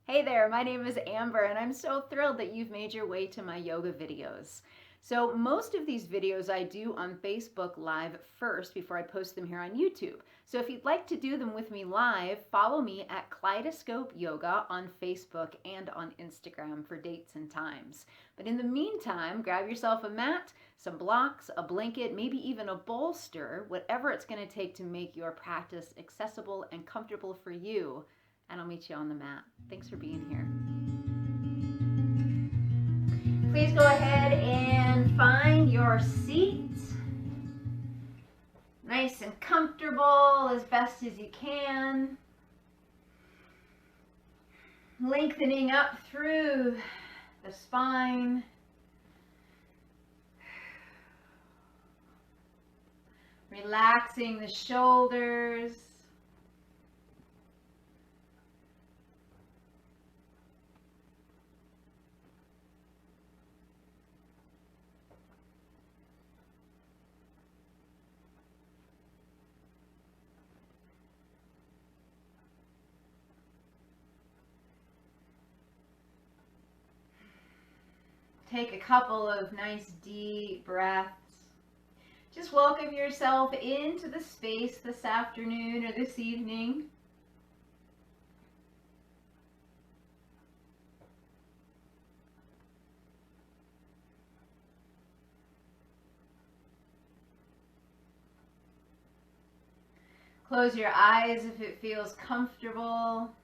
Hey there, my name is Amber and I'm so thrilled that you've made your way to my yoga videos. So most of these videos I do on Facebook Live first before I post them here on YouTube. So if you'd like to do them with me live, follow me at Kaleidoscope Yoga on Facebook and on Instagram for dates and times. But in the meantime, grab yourself a mat, some blocks, a blanket, maybe even a bolster, whatever it's going to take to make your practice accessible and comfortable for you, and I'll meet you on the mat. Thanks for being here. Please go ahead and find your seat. Nice and comfortable as best as you can. Lengthening up through the spine. Relaxing the shoulders. Take a couple of nice deep breaths. Just welcome yourself into the space this afternoon or this evening. Close your eyes if it feels comfortable.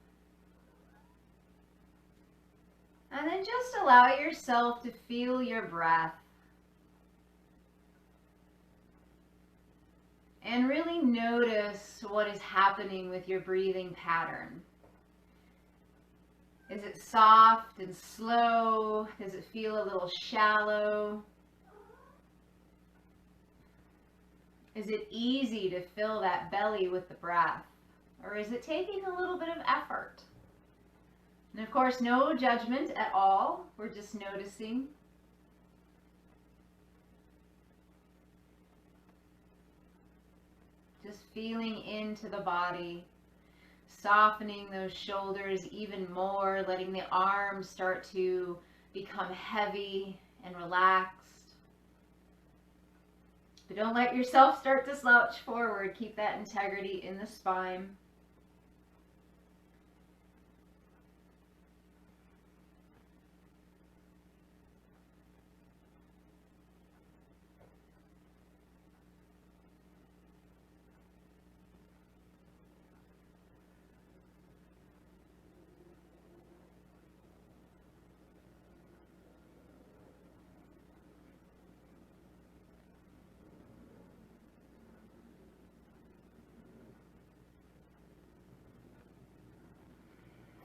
And then just allow yourself to feel your breath. And really notice what is happening with your breathing pattern. Is it soft and slow? Does it feel a little shallow? Is it easy to fill that belly with the breath? Or is it taking a little bit of effort? And of course, no judgment at all. We're just noticing. Just feeling into the body, softening those shoulders even more, letting the arms start to become heavy and relaxed. But don't let yourself start to slouch forward. Keep that integrity in the spine.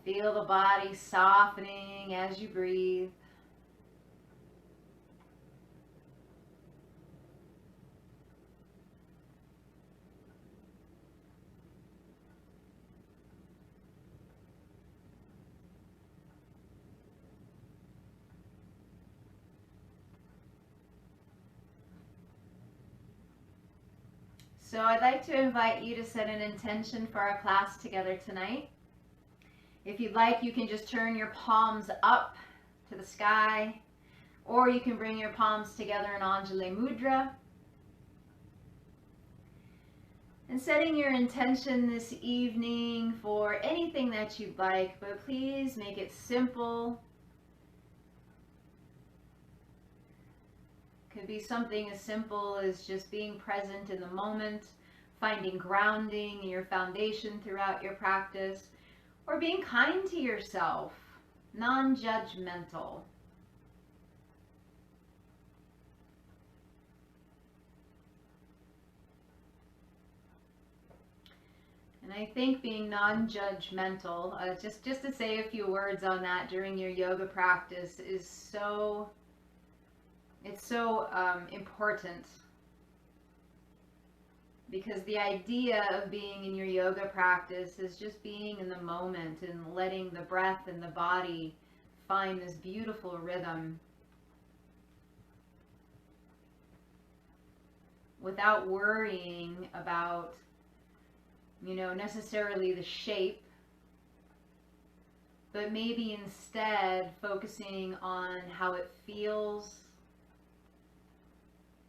Feel the body softening as you breathe. So I'd like to invite you to set an intention for our class together tonight. If you'd like, you can just turn your palms up to the sky, or you can bring your palms together in Anjali Mudra. And setting your intention this evening for anything that you'd like, but please make it simple. Could be something as simple as just being present in the moment, finding grounding in your foundation throughout your practice, or being kind to yourself, non-judgmental. And I think being non-judgmental, just to say a few words on that during your yoga practice is so important, because the idea of being in your yoga practice is just being in the moment and letting the breath and the body find this beautiful rhythm without worrying about, necessarily the shape, but maybe instead focusing on how it feels.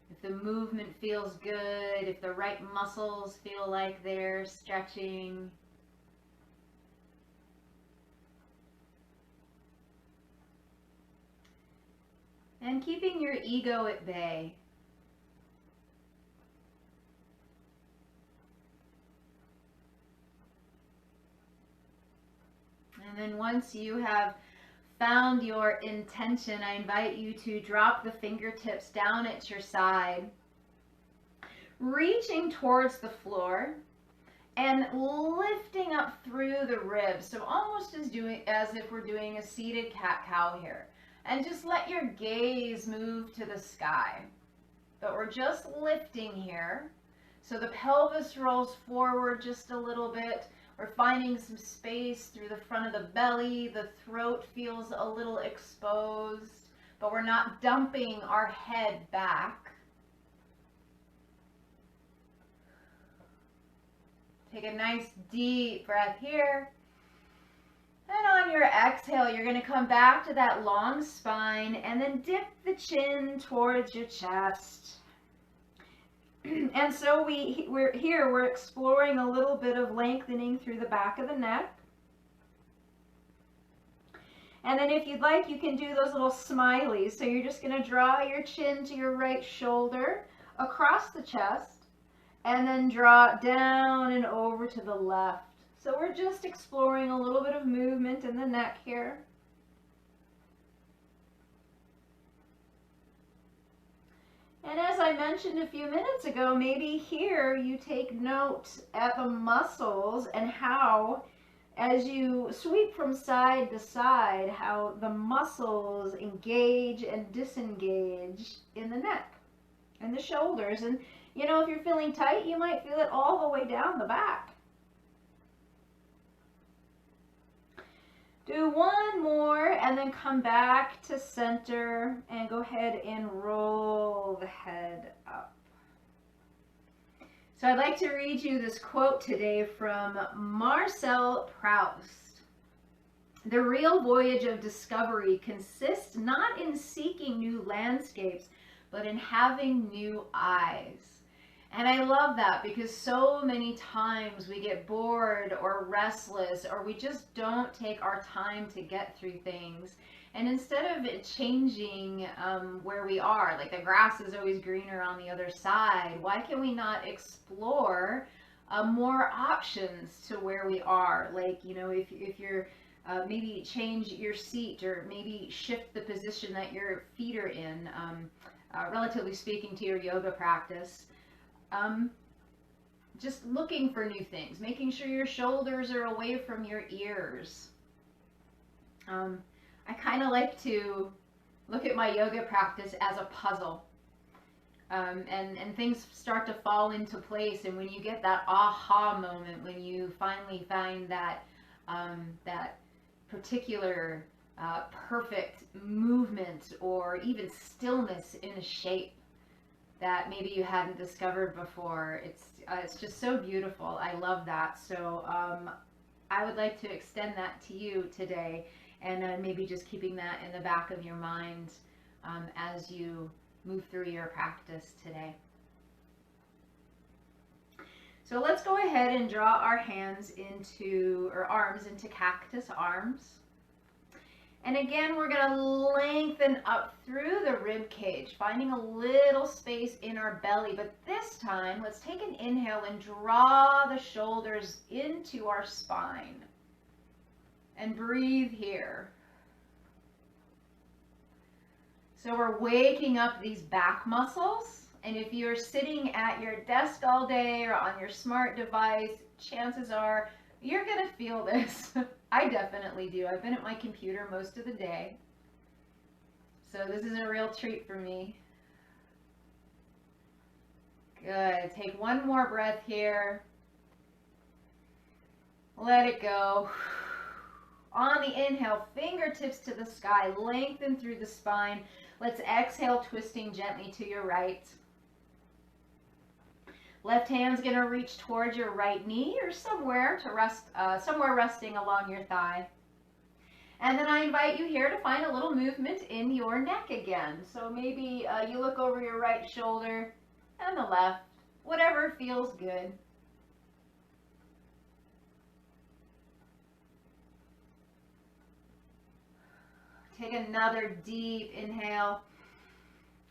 If the movement feels good, if the right muscles feel like they're stretching. And keeping your ego at bay. And then once you have found your intention, I invite you to drop the fingertips down at your side, reaching towards the floor and lifting up through the ribs. So almost as if we're doing a seated cat-cow here. And just let your gaze move to the sky. But we're just lifting here. So the pelvis rolls forward just a little bit. We're finding some space through the front of the belly. The throat feels a little exposed, but we're not dumping our head back. Take a nice deep breath here. And on your exhale, you're going to come back to that long spine and then dip the chin towards your chest. And so we're exploring a little bit of lengthening through the back of the neck. And then if you'd like, you can do those little smileys. So you're just going to draw your chin to your right shoulder across the chest and then draw down and over to the left. So we're just exploring a little bit of movement in the neck here. And as I mentioned a few minutes ago, maybe here you take note at the muscles and how, as you sweep from side to side, how the muscles engage and disengage in the neck and the shoulders. And you know, if you're feeling tight, you might feel it all the way down the back. Do one more and then come back to center and go ahead and roll the head up. So I'd like to read you this quote today from Marcel Proust. The real voyage of discovery consists not in seeking new landscapes, but in having new eyes. And I love that because so many times we get bored or restless or we just don't take our time to get through things. And instead of it changing where we are, like the grass is always greener on the other side, why can we not explore more options to where we are? Like, you know, if you're maybe change your seat or maybe shift the position that your feet are in, relatively speaking to your yoga practice. Just looking for new things, making sure your shoulders are away from your ears. I kind of like to look at my yoga practice as a puzzle. And things start to fall into place. And when you get that aha moment, when you finally find that, that particular perfect movement or even stillness in a shape that maybe you hadn't discovered before, it's just so beautiful. I love that. So I would like to extend that to you today, and maybe just keeping that in the back of your mind as you move through your practice today. So let's go ahead and draw our hands into, or arms into cactus arms. And again, we're going to lengthen up through the rib cage, finding a little space in our belly. But this time, let's take an inhale and draw the shoulders into our spine. And breathe here. So we're waking up these back muscles. And if you're sitting at your desk all day or on your smart device, chances are you're going to feel this. I definitely do. I've been at my computer most of the day. So this is a real treat for me. Good. Take one more breath here. Let it go. On the inhale, fingertips to the sky, lengthen through the spine. Let's exhale, twisting gently to your right. Left hand's going to reach towards your right knee or somewhere to rest, somewhere resting along your thigh. And then I invite you here to find a little movement in your neck again. So maybe you look over your right shoulder and the left, whatever feels good. Take another deep inhale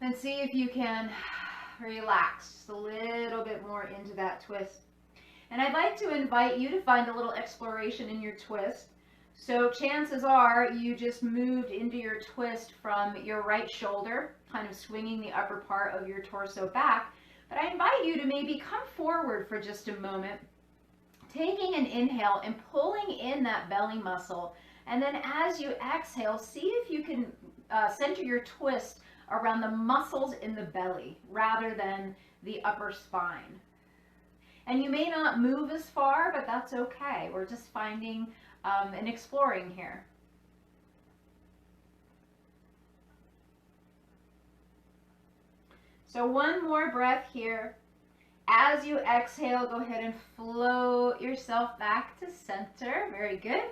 and see if you can relax just a little bit more into that twist. And I'd like to invite you to find a little exploration in your twist. So chances are you just moved into your twist from your right shoulder, kind of swinging the upper part of your torso back. But I invite you to maybe come forward for just a moment, taking an inhale and pulling in that belly muscle. And then as you exhale, see if you can center your twist around the muscles in the belly rather than the upper spine. And you may not move as far, but that's okay. We're just finding and exploring here. So one more breath here. As you exhale, go ahead and float yourself back to center. Very good.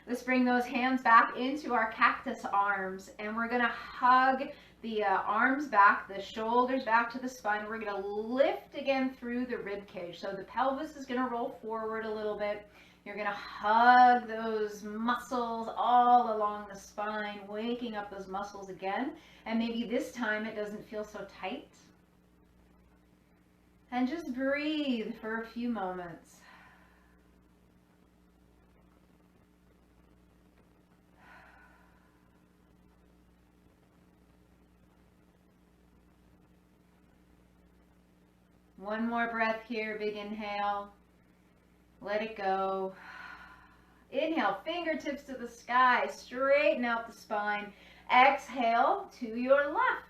Let's bring those hands back into our cactus arms, and we're going to hug the arms back, the shoulders back to the spine. We're going to lift again through the rib cage. So the pelvis is going to roll forward a little bit. You're going to hug those muscles all along the spine, waking up those muscles again. And maybe this time it doesn't feel so tight. And just breathe for a few moments. One more breath here, big inhale. Let it go. Inhale, fingertips to the sky, straighten out the spine. Exhale to your left.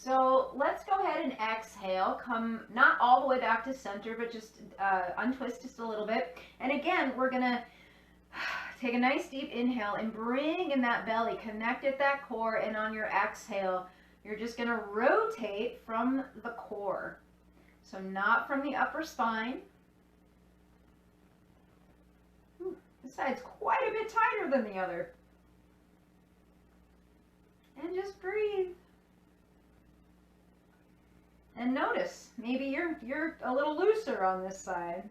So let's go ahead and exhale. Come not all the way back to center, but just untwist just a little bit. And again, we're going to take a nice deep inhale and bring in that belly, connect at that core, and on your exhale, you're just going to rotate from the core. So not from the upper spine. This side's quite a bit tighter than the other. And just breathe. And notice, maybe you're a little looser on this side.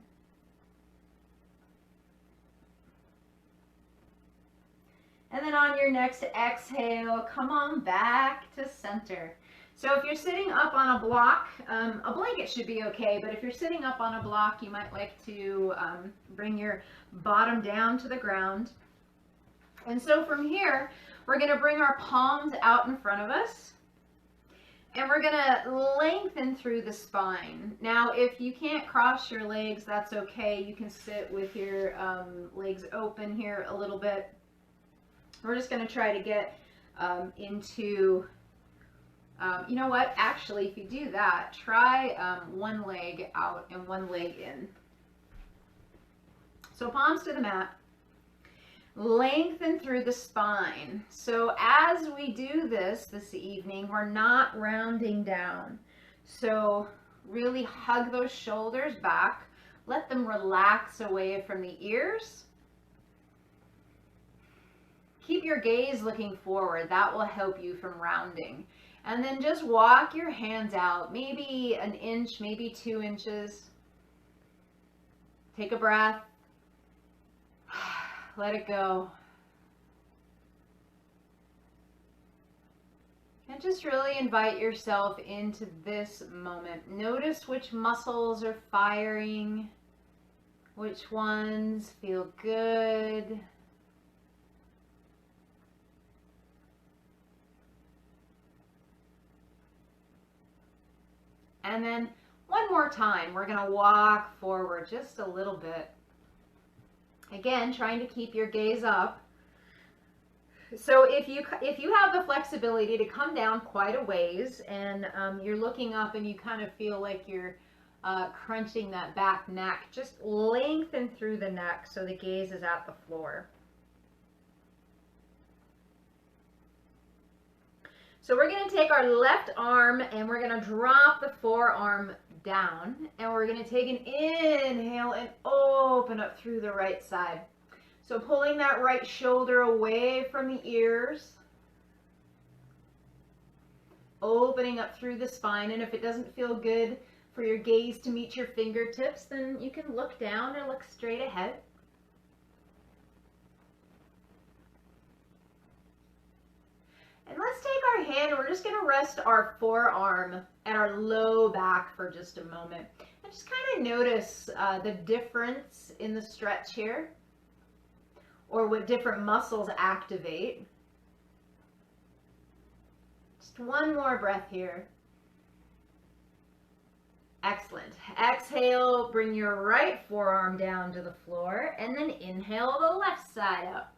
And then on your next exhale, come on back to center. So if you're sitting up on a block, a blanket should be okay, but if you're sitting up on a block, you might like to bring your bottom down to the ground. And so from here, we're going to bring our palms out in front of us. And we're going to lengthen through the spine. Now, if you can't cross your legs, that's okay. You can sit with your legs open here a little bit. We're just going to try to get into, you know what? Actually, if you do that, try one leg out and one leg in. So palms to the mat. Lengthen through the spine. So as we do this evening, we're not rounding down. So really hug those shoulders back. Let them relax away from the ears. Keep your gaze looking forward. That will help you from rounding. And then just walk your hands out, maybe an inch, maybe 2 inches. Take a breath. Let it go. And just really invite yourself into this moment. Notice which muscles are firing, which ones feel good. And then one more time, we're going to walk forward just a little bit. Again, trying to keep your gaze up. So if you have the flexibility to come down quite a ways and you're looking up and you kind of feel like you're crunching that back neck, just lengthen through the neck so the gaze is at the floor. So we're going to take our left arm and we're going to drop the forearm down, and we're going to take an inhale and open up through the right side. So pulling that right shoulder away from the ears, opening up through the spine, and if it doesn't feel good for your gaze to meet your fingertips, then you can look down or look straight ahead. And let's take our hand and we're just going to rest our forearm at our low back for just a moment. And just kind of notice the difference in the stretch here, or what different muscles activate. Just one more breath here. Excellent. Exhale, bring your right forearm down to the floor, and then inhale the left side up.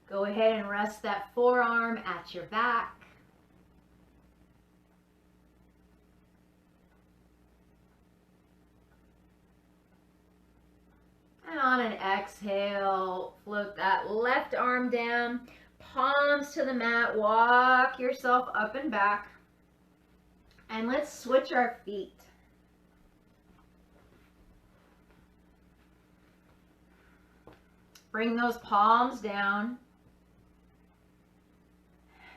Go ahead and rest that forearm at your back. And on an exhale, float that left arm down, palms to the mat, walk yourself up and back. And let's switch our feet. Bring those palms down,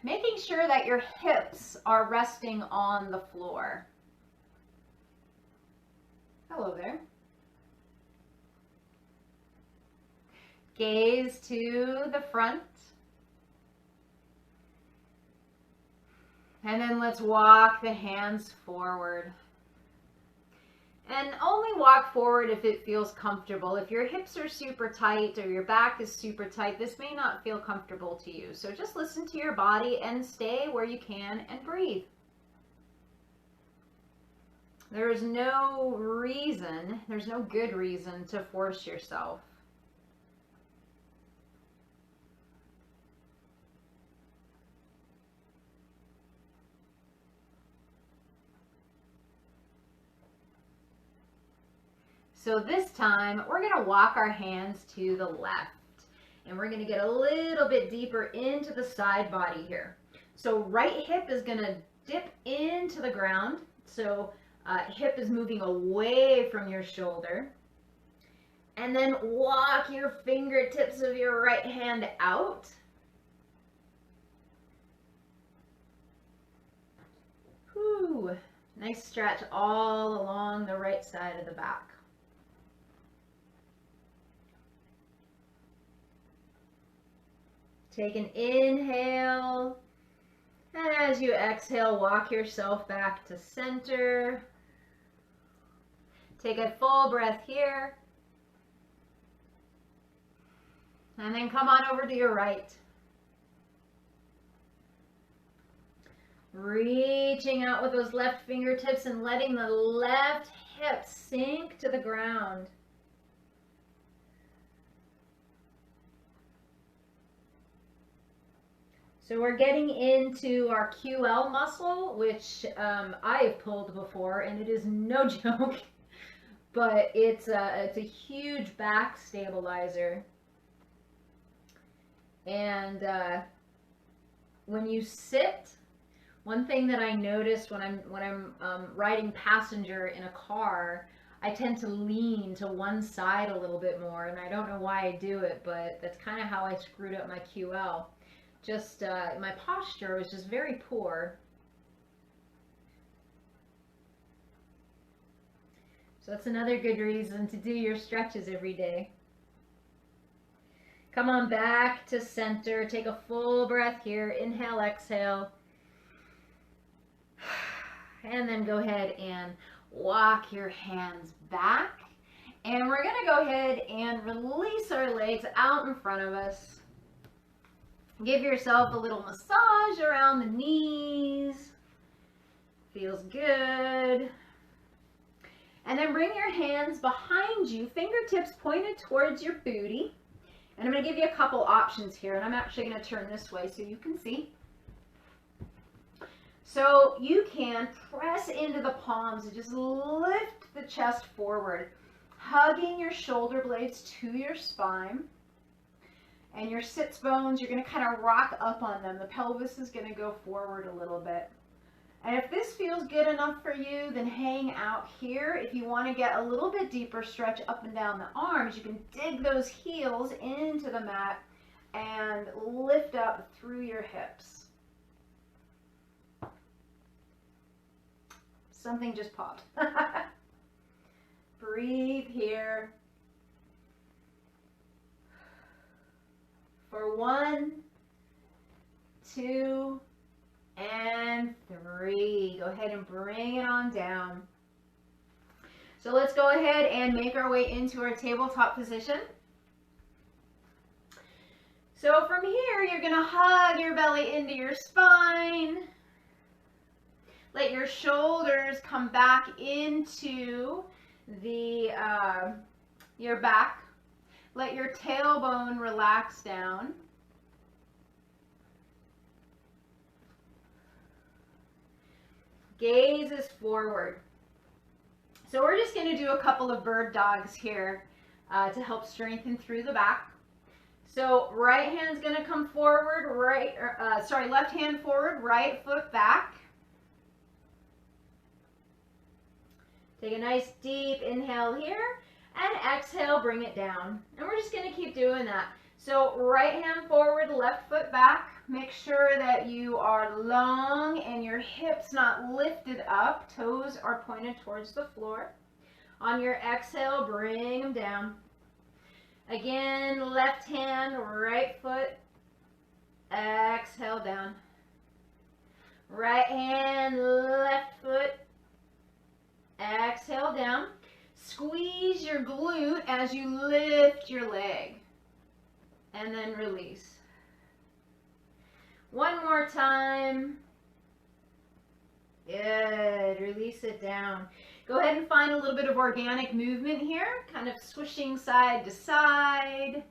making sure that your hips are resting on the floor. Hello there. Gaze to the front. And then let's walk the hands forward. And only walk forward if it feels comfortable. If your hips are super tight or your back is super tight, this may not feel comfortable to you. So just listen to your body and stay where you can and breathe. There is no reason, there's no good reason to force yourself. So this time, we're going to walk our hands to the left. And we're going to get a little bit deeper into the side body here. So right hip is going to dip into the ground. So hip is moving away from your shoulder. And then walk your fingertips of your right hand out. Whew. Nice stretch all along the right side of the back. Take an inhale, and as you exhale, walk yourself back to center. Take a full breath here, and then come on over to your right. Reaching out with those left fingertips and letting the left hip sink to the ground. So we're getting into our QL muscle, which I have pulled before, and it is no joke, but it's a huge back stabilizer. And when you sit, one thing that I noticed when I'm riding passenger in a car, I tend to lean to one side a little bit more, and I don't know why I do it, but that's kind of how I screwed up my QL. Just my posture was just very poor. So that's another good reason to do your stretches every day. Come on back to center. Take a full breath here. Inhale, exhale. And then go ahead and walk your hands back. And we're going to go ahead and release our legs out in front of us. Give yourself a little massage around the knees. Feels good. And then bring your hands behind you, fingertips pointed towards your booty. And I'm going to give you a couple options here, and I'm actually going to turn this way so you can see. So you can press into the palms and just lift the chest forward, hugging your shoulder blades to your spine. And your sits bones, you're going to kind of rock up on them. The pelvis is going to go forward a little bit. And if this feels good enough for you, then hang out here. If you want to get a little bit deeper stretch up and down the arms, you can dig those heels into the mat and lift up through your hips. Something just popped. Breathe here. For 1, 2, and 3. Go ahead and bring it on down. So let's go ahead and make our way into our tabletop position. So from here, you're going to hug your belly into your spine. Let your shoulders come back into your back. Let your tailbone relax down. Gaze is forward. So we're just going to do a couple of bird dogs here to help strengthen through the back. So right hand's going to come forward, left hand forward, right foot back. Take a nice deep inhale here and exhale, bring it down. And we're just going to keep doing that. So right hand forward, left foot back. Make sure that you are long and your hips not lifted up. Toes are pointed towards the floor. On your exhale, bring them down. Again, left hand, right foot. Exhale down. Right hand, left foot. Exhale down. Squeeze your glute as you lift your leg. And then release. One more time. Good. Release it down. Go ahead and find a little bit of organic movement here, kind of swishing side to side.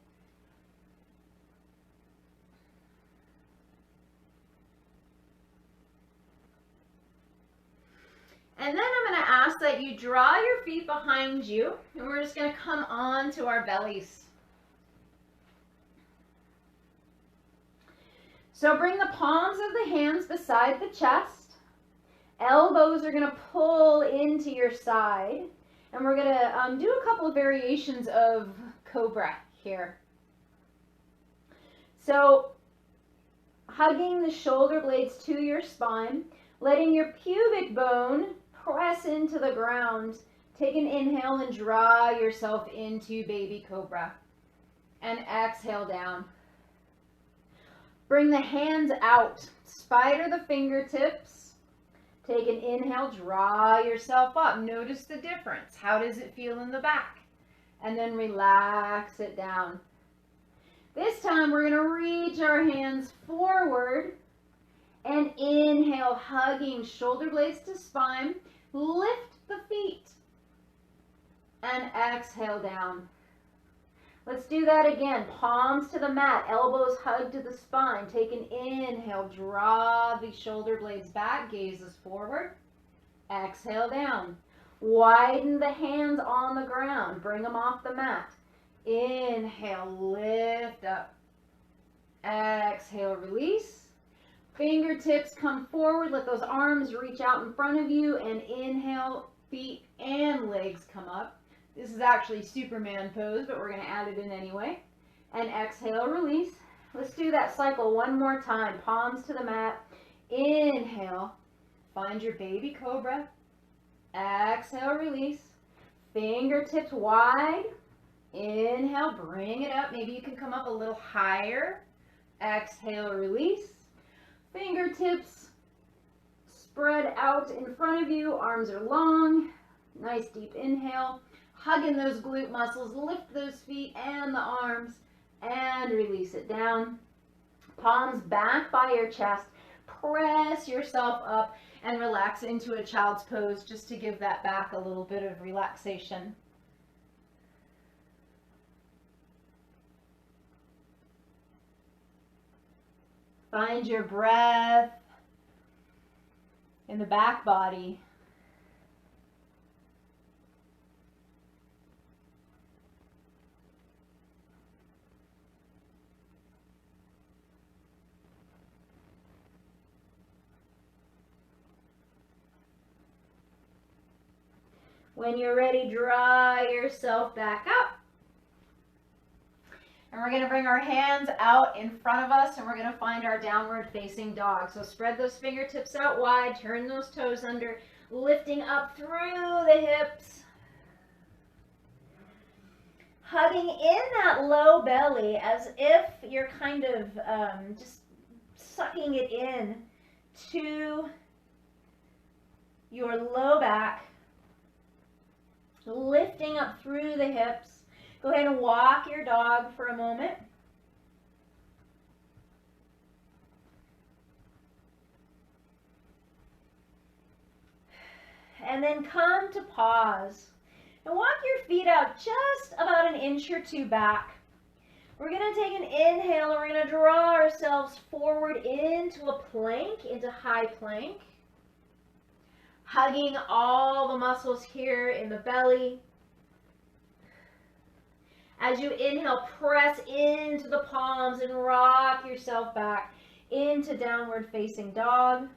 And then I'm going to ask that you draw your feet behind you, and we're just going to come on to our bellies. So bring the palms of the hands beside the chest. Elbows are going to pull into your side. And we're going to do a couple of variations of cobra here. So hugging the shoulder blades to your spine, letting your pubic bone press into the ground. Take an inhale and draw yourself into baby cobra. And exhale down. Bring the hands out. Spider the fingertips. Take an inhale, draw yourself up. Notice the difference. How does it feel in the back? And then relax it down. This time we're going to reach our hands forward and inhale, hugging shoulder blades to spine. Lift the feet and exhale down. Let's do that again. Palms to the mat, elbows hug to the spine. Take an inhale, draw the shoulder blades back, gazes forward. Exhale down. Widen the hands on the ground, bring them off the mat. Inhale, lift up. Exhale, release. Fingertips come forward, let those arms reach out in front of you, and inhale, feet and legs come up. This is actually Superman pose, but we're going to add it in anyway. And exhale, release. Let's do that cycle one more time. Palms to the mat. Inhale. Find your baby cobra. Exhale, release. Fingertips wide. Inhale, bring it up. Maybe you can come up a little higher. Exhale, release. Fingertips spread out in front of you. Arms are long. Nice deep inhale. Hugging those glute muscles, lift those feet and the arms, and release it down. Palms back by your chest. Press yourself up and relax into a child's pose just to give that back a little bit of relaxation. Find your breath in the back body. When you're ready, draw yourself back up. And we're going to bring our hands out in front of us, and we're going to find our downward facing dog. So spread those fingertips out wide, turn those toes under, lifting up through the hips. Hugging in that low belly as if you're kind of just sucking it in to your low back. Lifting up through the hips. Go ahead and walk your dog for a moment. And then come to pause. And walk your feet out just about an inch or two back. We're going to take an inhale and we're going to draw ourselves forward into a plank, into high plank. Hugging all the muscles here in the belly. As you inhale, press into the palms and rock yourself back into downward facing dog.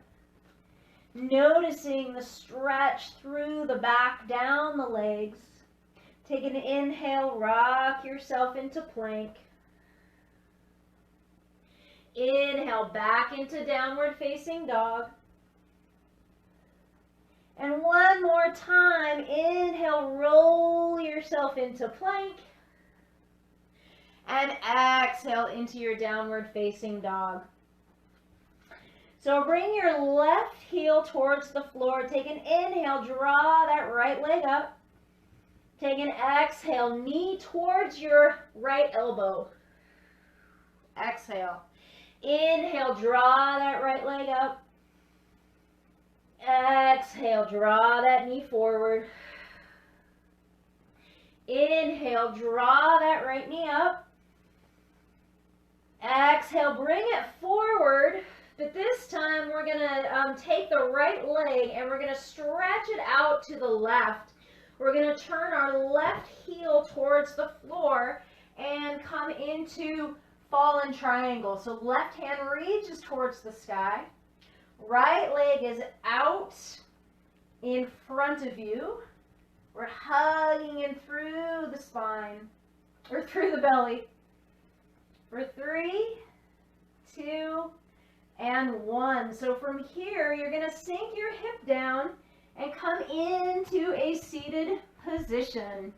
Noticing the stretch through the back, down the legs. Take an inhale, rock yourself into plank. Inhale, back into downward facing dog. And one more time, inhale, roll yourself into plank. And exhale into your downward facing dog. So bring your left heel towards the floor. Take an inhale, draw that right leg up. Take an exhale, knee towards your right elbow. Exhale. Inhale, draw that right leg up. Exhale, draw that knee forward. Inhale, draw that right knee up. Exhale, bring it forward. But this time we're going to take the right leg and we're going to stretch it out to the left. We're going to turn our left heel towards the floor and come into fallen triangle. So left hand reaches towards the sky. Right leg is out in front of you. We're hugging in through the spine, or through the belly. For 3, 2, and 1. So from here, you're going to sink your hip down and come into a seated position.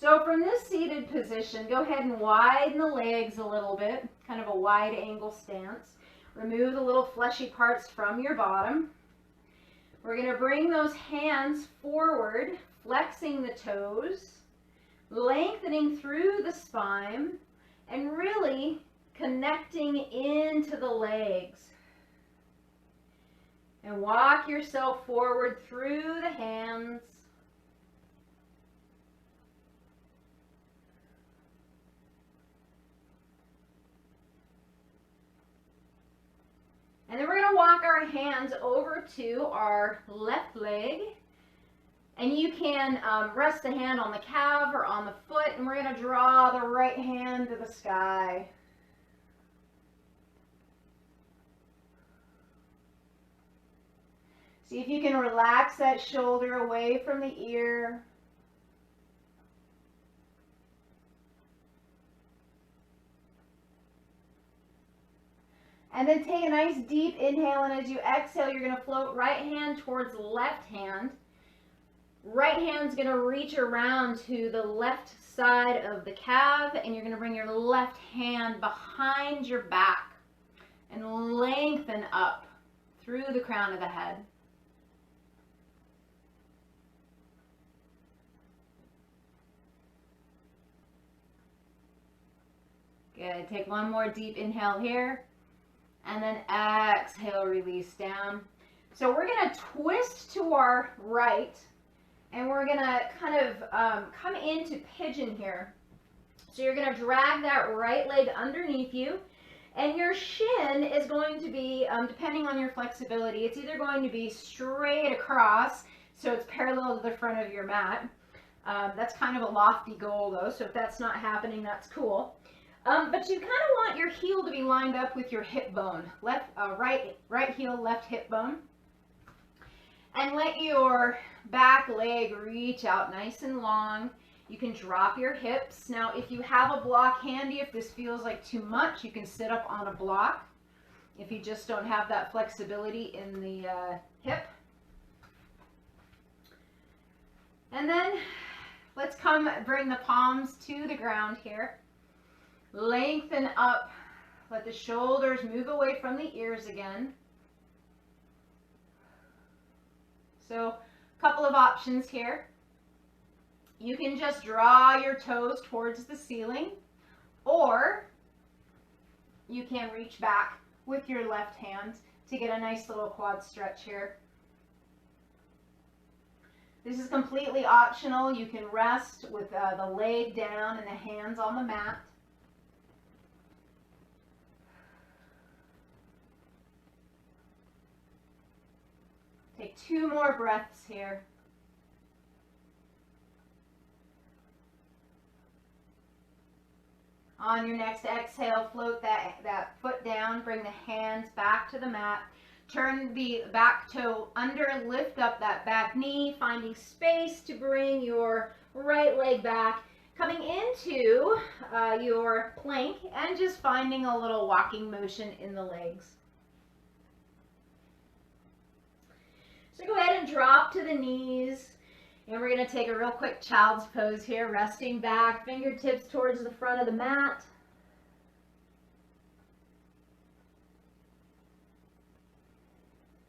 So from this seated position, go ahead and widen the legs a little bit, kind of a wide angle stance. Remove the little fleshy parts from your bottom. We're going to bring those hands forward, flexing the toes, lengthening through the spine, and really connecting into the legs. And walk yourself forward through the hands. And then we're going to walk our hands over to our left leg. And you can rest the hand on the calf or on the foot. And we're going to draw the right hand to the sky. See if you can relax that shoulder away from the ear. And then take a nice deep inhale, and as you exhale, you're going to float right hand towards left hand. Right hand's going to reach around to the left side of the calf, and you're going to bring your left hand behind your back and lengthen up through the crown of the head. Good. Take one more deep inhale here. And then exhale, release down. So we're going to twist to our right, and we're going to kind of come into pigeon here. So you're going to drag that right leg underneath you, and your shin is going to be, depending on your flexibility, it's either going to be straight across, so it's parallel to the front of your mat. That's kind of a lofty goal though, so if that's not happening, that's cool. But you kind of want your heel to be lined up with your hip bone. Right heel, left hip bone. And let your back leg reach out nice and long. You can drop your hips. Now, if you have a block handy, if this feels like too much, you can sit up on a block. If you just don't have that flexibility in the hip. And then let's bring the palms to the ground here. Lengthen up. Let the shoulders move away from the ears again. So, a couple of options here. You can just draw your toes towards the ceiling, or you can reach back with your left hand to get a nice little quad stretch here. This is completely optional. You can rest with the leg down and the hands on the mat. Take 2 more breaths here. On your next exhale, float that foot down, bring the hands back to the mat. Turn the back toe under, lift up that back knee, finding space to bring your right leg back, coming into your plank and just finding a little walking motion in the legs. So go ahead and drop to the knees. And we're going to take a real quick child's pose here, resting back, fingertips towards the front of the mat.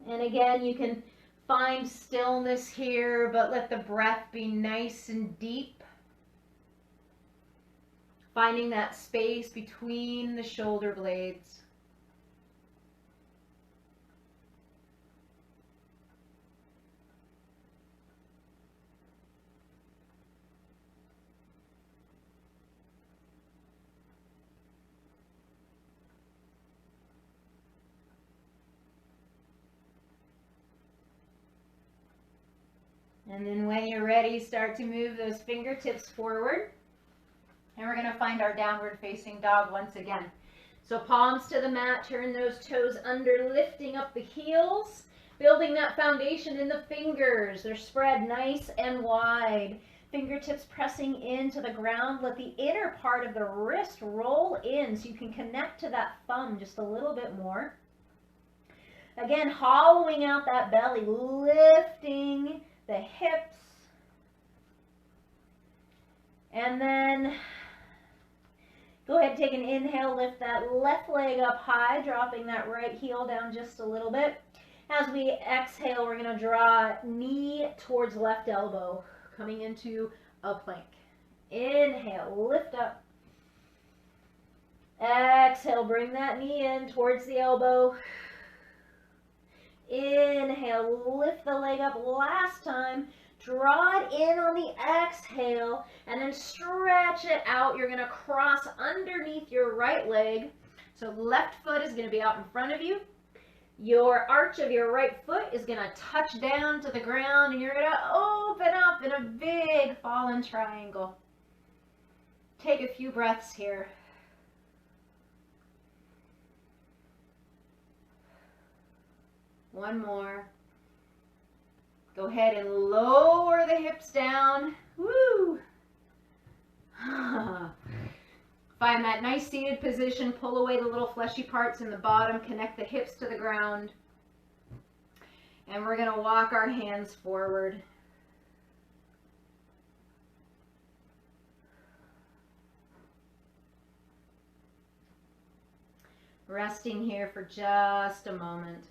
And again, you can find stillness here, but let the breath be nice and deep. Finding that space between the shoulder blades. And then when you're ready, start to move those fingertips forward. And we're going to find our downward facing dog once again. So palms to the mat, turn those toes under, lifting up the heels, building that foundation in the fingers. They're spread nice and wide. Fingertips pressing into the ground. Let the inner part of the wrist roll in so you can connect to that thumb just a little bit more. Again, hollowing out that belly, lifting the hips, and then go ahead and take an inhale, lift that left leg up high, dropping that right heel down just a little bit. As we exhale, we're going to draw knee towards left elbow, coming into a plank. Inhale, lift up. Exhale, bring that knee in towards the elbow. Inhale, lift the leg up last time, draw it in on the exhale, and then stretch it out. You're going to cross underneath your right leg. So left foot is going to be out in front of you. Your arch of your right foot is going to touch down to the ground, and you're going to open up in a big fallen triangle. Take a few breaths here. One more. Go ahead and lower the hips down. Woo! Find that nice seated position. Pull away the little fleshy parts in the bottom. Connect the hips to the ground. And we're going to walk our hands forward. Resting here for just a moment.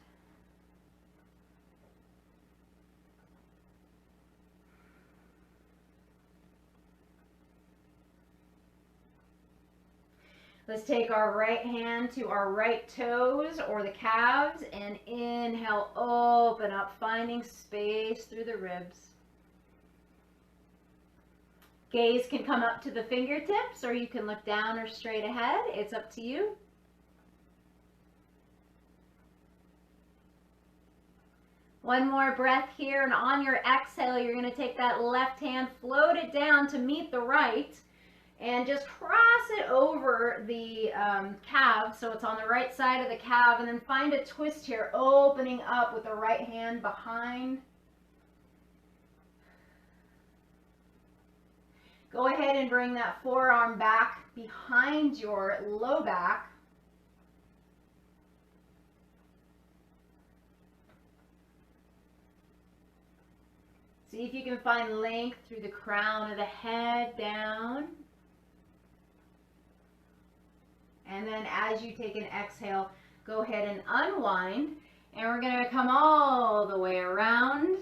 Let's take our right hand to our right toes or the calves and inhale, open up, finding space through the ribs. Gaze can come up to the fingertips, or you can look down or straight ahead. It's up to you. One more breath here, and on your exhale, you're going to take that left hand, float it down to meet the right, and just cross it over the calf, so it's on the right side of the calf, and then find a twist here, opening up with the right hand behind. Go ahead and bring that forearm back behind your low back. See if you can find length through the crown of the head down. And then as you take an exhale, go ahead and unwind. And we're going to come all the way around.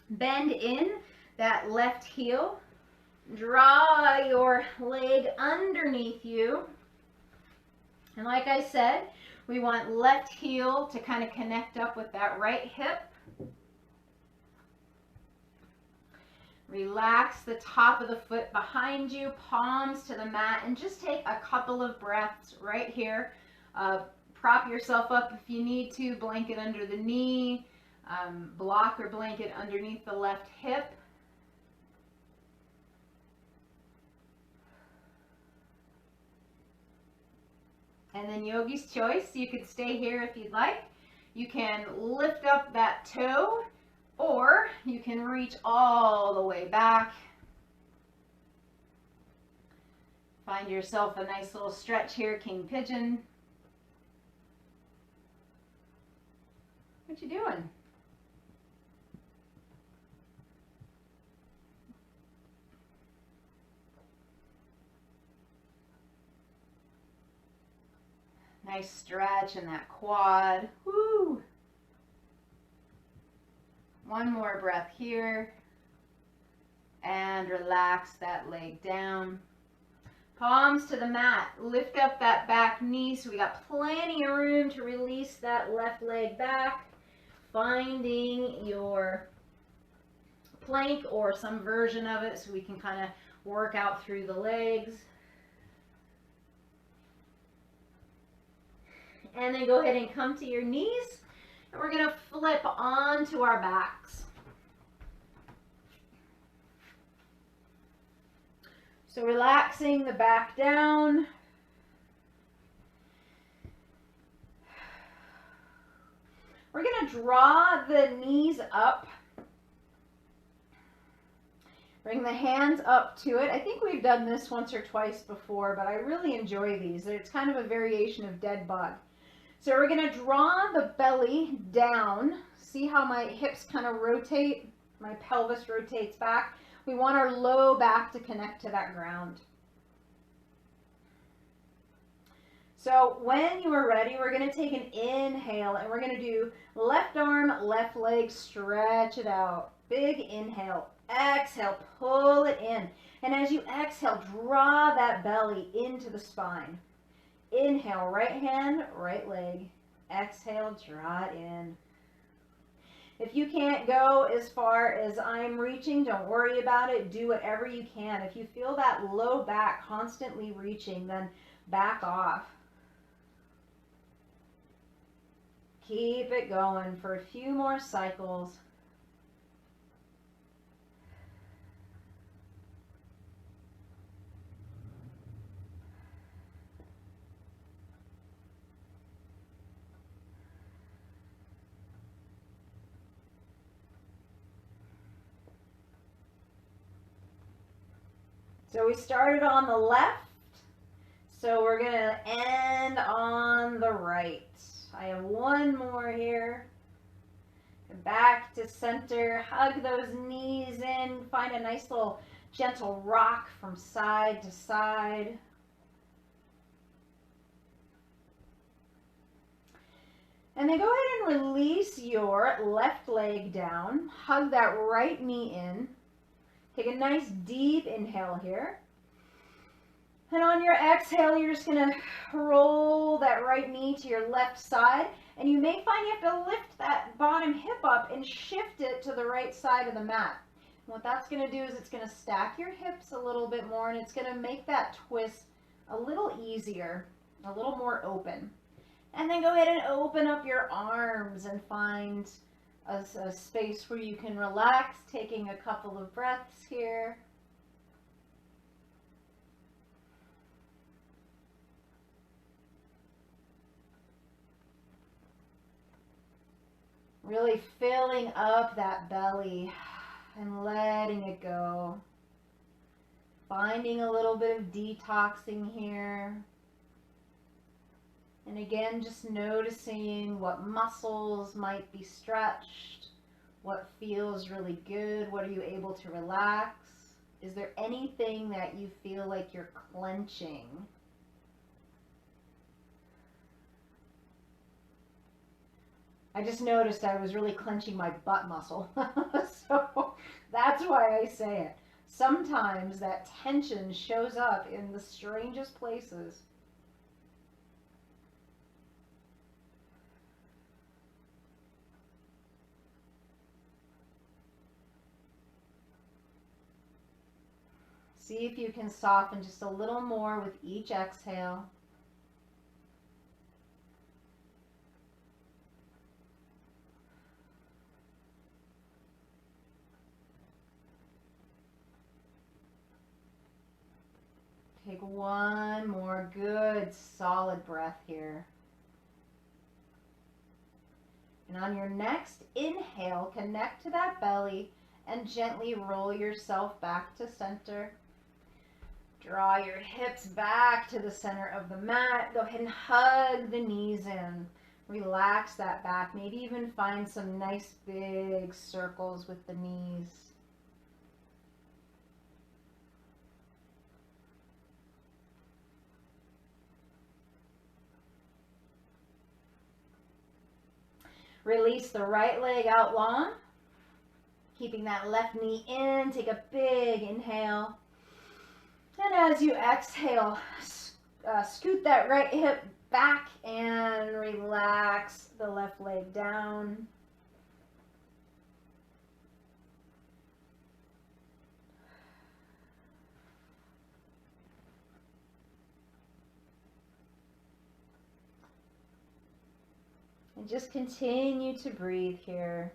Bend in that left heel. Draw your leg underneath you. And like I said, we want left heel to kind of connect up with that right hip. Relax the top of the foot behind you, palms to the mat, and just take a couple of breaths right here. Prop yourself up if you need to, blanket under the knee, block or blanket underneath the left hip. And then yogi's choice, you can stay here if you'd like. You can lift up that toe, or you can reach all the way back. Find yourself a nice little stretch here, king pigeon. What you doing? Nice stretch in that quad. Woo! One more breath here. And relax that leg down. Palms to the mat. Lift up that back knee so we got plenty of room to release that left leg back. Finding your plank or some version of it so we can kind of work out through the legs. And then go ahead and come to your knees. And we're going to flip onto our backs. So relaxing the back down. We're going to draw the knees up. Bring the hands up to it. I think we've done this once or twice before, but I really enjoy these. It's kind of a variation of dead bug. So we're going to draw the belly down. See how my hips kind of rotate? My pelvis rotates back. We want our low back to connect to that ground. So when you are ready, we're going to take an inhale and we're going to do left arm, left leg, stretch it out. Big inhale. Exhale, pull it in. And as you exhale, draw that belly into the spine. Inhale, right hand, right leg. Exhale, draw it in. If you can't go as far as I'm reaching, don't worry about it. Do whatever you can. If you feel that low back constantly reaching, then back off. Keep it going for a few more cycles. So we started on the left, so we're going to end on the right. I have one more here. Back to center, hug those knees in, find a nice little gentle rock from side to side. And then go ahead and release your left leg down, hug that right knee in. Take a nice deep inhale here. And on your exhale, you're just gonna roll that right knee to your left side. And you may find you have to lift that bottom hip up and shift it to the right side of the mat. And what that's gonna do is it's gonna stack your hips a little bit more, and it's gonna make that twist a little easier, a little more open. And then go ahead and open up your arms and find a space where you can relax, taking a couple of breaths here. Really filling up that belly and letting it go. Finding a little bit of detoxing here. And again, just noticing what muscles might be stretched, what feels really good, what are you able to relax? Is there anything that you feel like you're clenching? I just noticed I was really clenching my butt muscle. So that's why I say it. Sometimes that tension shows up in the strangest places. See if you can soften just a little more with each exhale. Take one more good solid breath here. And on your next inhale, connect to that belly and gently roll yourself back to center. Draw your hips back to the center of the mat. Go ahead and hug the knees in. Relax that back. Maybe even find some nice big circles with the knees. Release the right leg out long. Keeping that left knee in. Take a big inhale. And as you exhale, scoot that right hip back and relax the left leg down. And just continue to breathe here.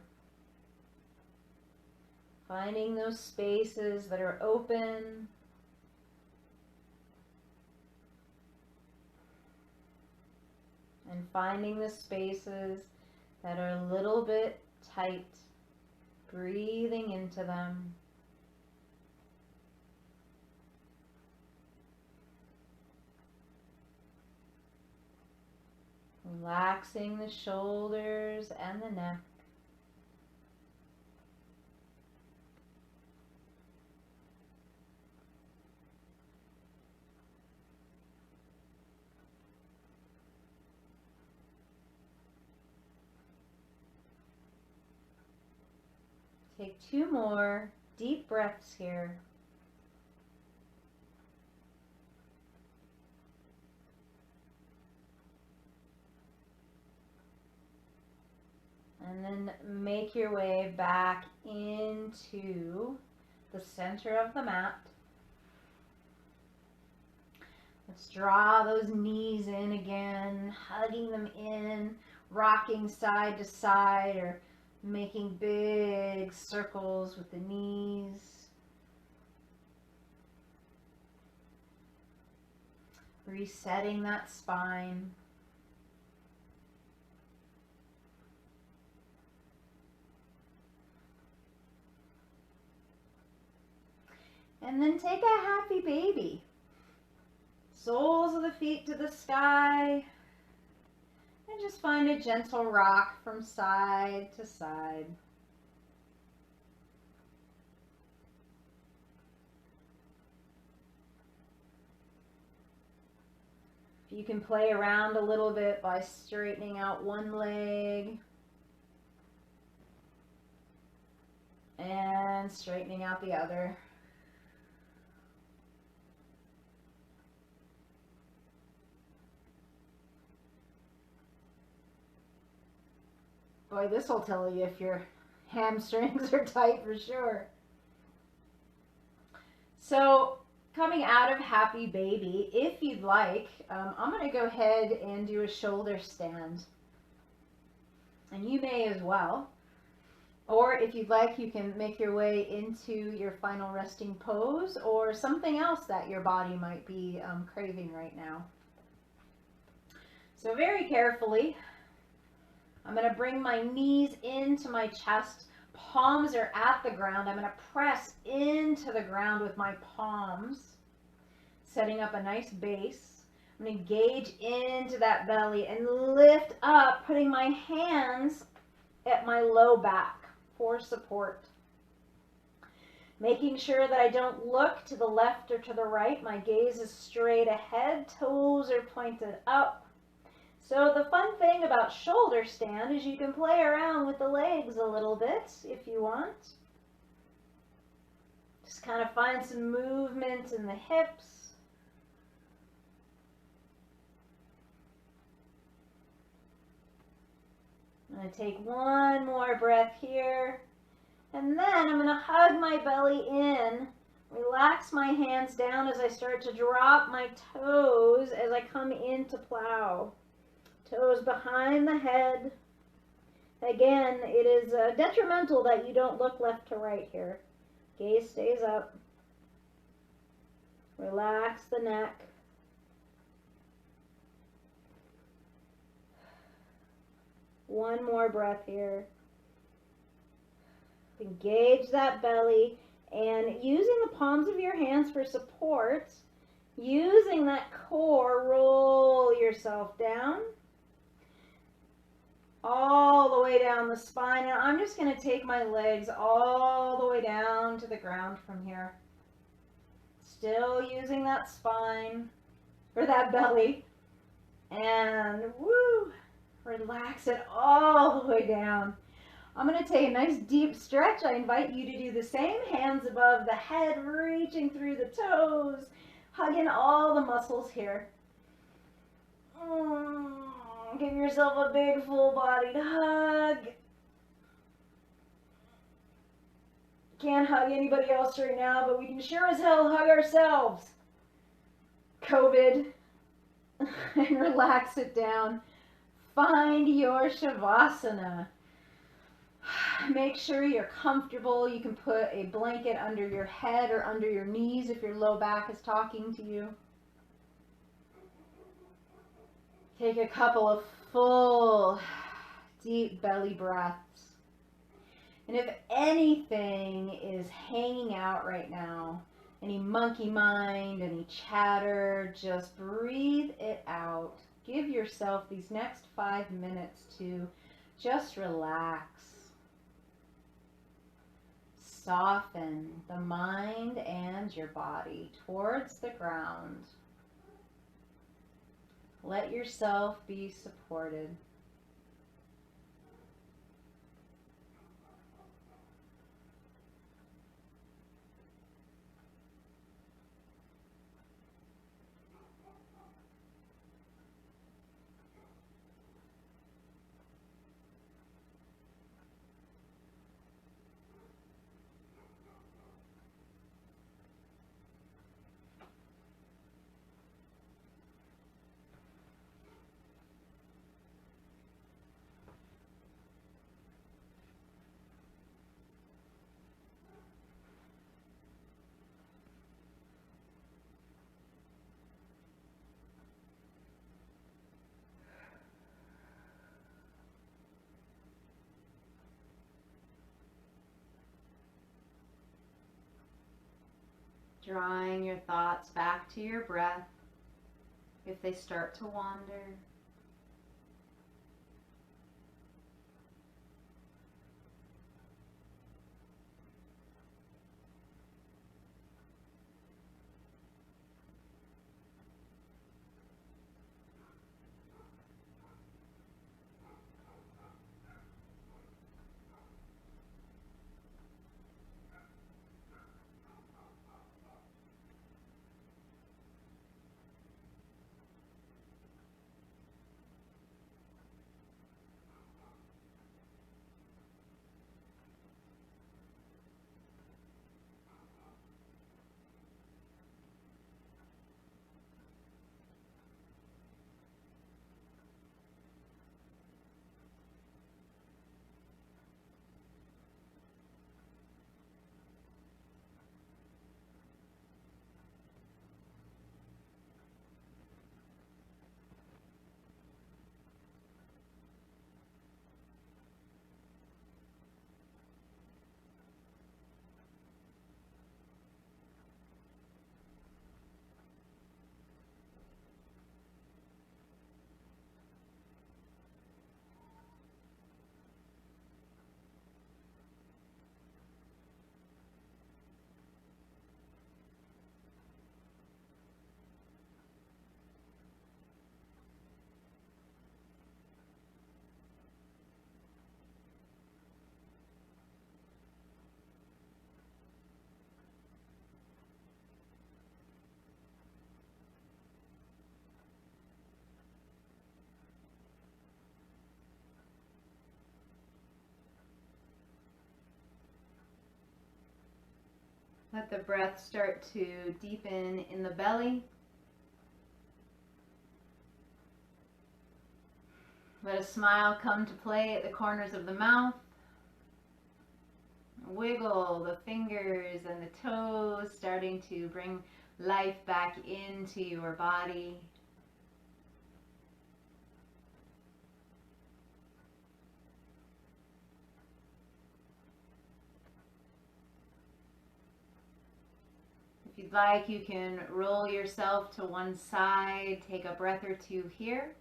Finding those spaces that are open. And finding the spaces that are a little bit tight, breathing into them. Relaxing the shoulders and the neck. Take 2 more deep breaths here. And then make your way back into the center of the mat. Let's draw those knees in again, hugging them in, rocking side to side or making big circles with the knees. Resetting that spine. And then take a happy baby. Soles of the feet to the sky. And just find a gentle rock from side to side. You can play around a little bit by straightening out one leg and straightening out the other. Boy, this will tell you if your hamstrings are tight for sure. So coming out of Happy Baby, if you'd like, I'm going to go ahead and do a shoulder stand. And you may as well. Or if you'd like, you can make your way into your final resting pose or something else that your body might be craving right now. So very carefully, I'm going to bring my knees into my chest. Palms are at the ground. I'm going to press into the ground with my palms, setting up a nice base. I'm going to engage into that belly and lift up, putting my hands at my low back for support. Making sure that I don't look to the left or to the right. My gaze is straight ahead. Toes are pointed up. So the fun thing about shoulder stand is you can play around with the legs a little bit if you want. Just kind of find some movement in the hips. I'm going to take one more breath here. And then I'm going to hug my belly in. Relax my hands down as I start to drop my toes as I come into plow. Toes behind the head. Again, it is detrimental that you don't look left to right here. Gaze stays up. Relax the neck. One more breath here. Engage that belly and using the palms of your hands for support, using that core, roll yourself down. All the way down the spine. And I'm just going to take my legs all the way down to the ground from here. Still using that spine, or that belly. And woo, relax it all the way down. I'm going to take a nice deep stretch. I invite you to do the same. Hands above the head, reaching through the toes, hugging all the muscles here. Give yourself a big full-bodied hug. Can't hug anybody else right now, but we can sure as hell hug ourselves. COVID. And relax it down. Find your Shavasana. Make sure you're comfortable. You can put a blanket under your head or under your knees if your low back is talking to you. Take a couple of full, deep belly breaths. And if anything is hanging out right now, any monkey mind, any chatter, just breathe it out. Give yourself these next 5 minutes to just relax. Soften the mind and your body towards the ground. Let yourself be supported. Drawing your thoughts back to your breath if they start to wander. Let the breath start to deepen in the belly. Let a smile come to play at the corners of the mouth. Wiggle the fingers and the toes, starting to bring life back into your body. If you'd like, you can roll yourself to one side, take a breath or two here.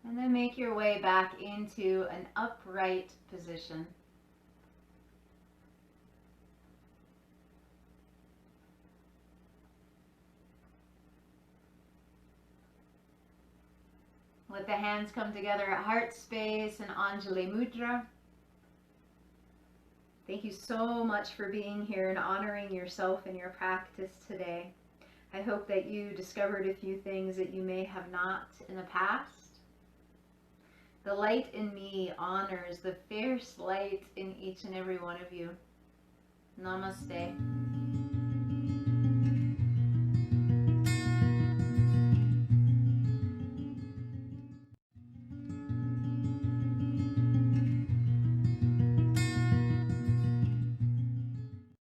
And then make your way back into an upright position. Let the hands come together at heart space and Anjali Mudra. Thank you so much for being here and honoring yourself in your practice today. I hope that you discovered a few things that you may have not in the past. The light in me honors the fierce light in each and every one of you. Namaste.